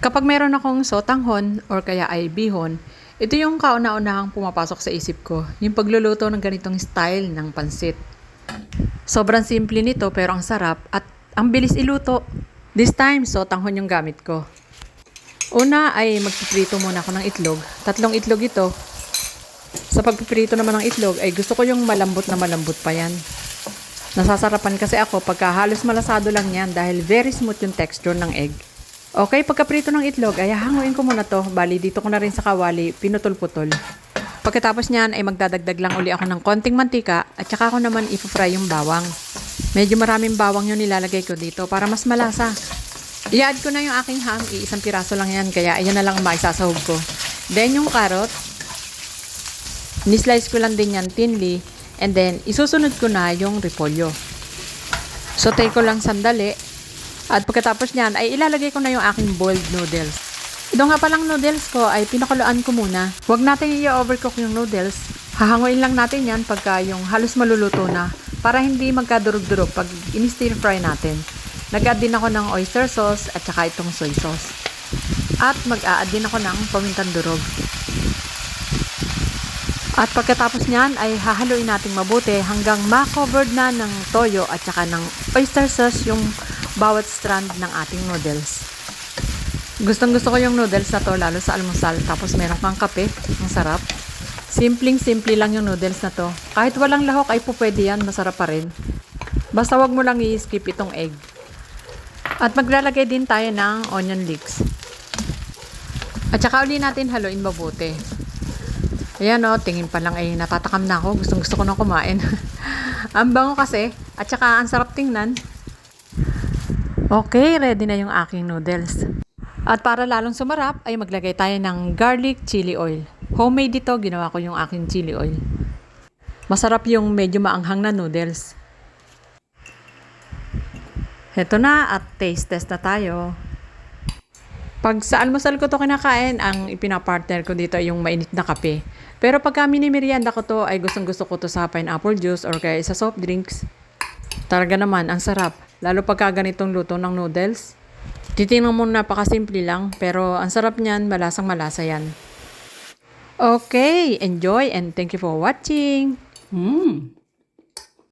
Kapag meron akong sotanghon or kaya ay bihon, ito yung kauna-unahang pumapasok sa isip ko, yung pagluluto ng ganitong style ng pansit. Sobrang simple nito pero ang sarap at ang bilis iluto. This time, sotanghon yung gamit ko. Una ay magpiprito muna ako ng itlog. 3 itlog ito. Sa pagpiprito naman ng itlog ay gusto ko yung malambot na malambot pa yan. Nasasarapan kasi ako pagka halos malasado lang yan dahil very smooth yung texture ng egg. Okay, pagkaprito ng itlog ay hanguin ko muna to. Bali, dito ko na rin sa kawali, pinutol-putol. Pagkatapos niyan ay magdadagdag lang uli ako ng konting mantika at saka ako naman ipo-fry yung bawang. Medyo maraming bawang yung nilalagay ko dito para mas malasa. I-add ko na yung aking ham, isang piraso lang yan, kaya ayan na lang ang maisasahog ko. Then yung carrot, ni-slice ko lang din yan thinly, and then isusunod ko na yung repolyo. Saute ko lang sandali, at pagkatapos niyan ay ilalagay ko na yung aking boiled noodles. Ito nga palang noodles ko ay pinakuluan ko muna. Huwag natin i-overcook yung noodles. Hahanguin lang natin yan pagka yung halos maluluto na para hindi magkadurog-durog pag in-stir fry natin. Nag-add din ako ng oyster sauce at saka itong soy sauce. At mag-a-add din ako ng pamintang durog. At pagkatapos niyan ay hahaluin natin mabuti hanggang ma-covered na ng toyo at saka ng oyster sauce yung bawat strand ng ating noodles. Gustong gusto ko yung noodles na to lalo sa almusal tapos meron kang kape, ang sarap. Simpleng-simple lang yung noodles na to. Kahit walang lahok ay pupwede yan, masarap pa rin. Basta wag mo lang i-skip itong egg. At maglalagay din tayo ng onion leeks. At saka uli natin haluin mabuti. Ayan o, tingin pa lang ay natatakam na ako. Gustong gusto ko na kumain. Ang bango kasi at saka ang sarap tingnan. Okay, ready na yung aking noodles. At para lalong sumarap, ay maglagay tayo ng garlic chili oil. Homemade ito, ginawa ko yung aking chili oil. Masarap yung medyo maanghang na noodles. Heto na at taste test na tayo. Pag sa almusal ko to kinakain, ang ipinapartner ko dito ay yung mainit na kape. Pero pagka minimerienda ko to, ay gustong gusto ko to sa pineapple juice or kaya sa soft drinks. Talaga naman, ang sarap. Lalo pagka ganitong luto ng noodles. Titingnan mo napakasimple lang, pero ang sarap niyan, malasang malasa yan. Okay, enjoy and thank you for watching.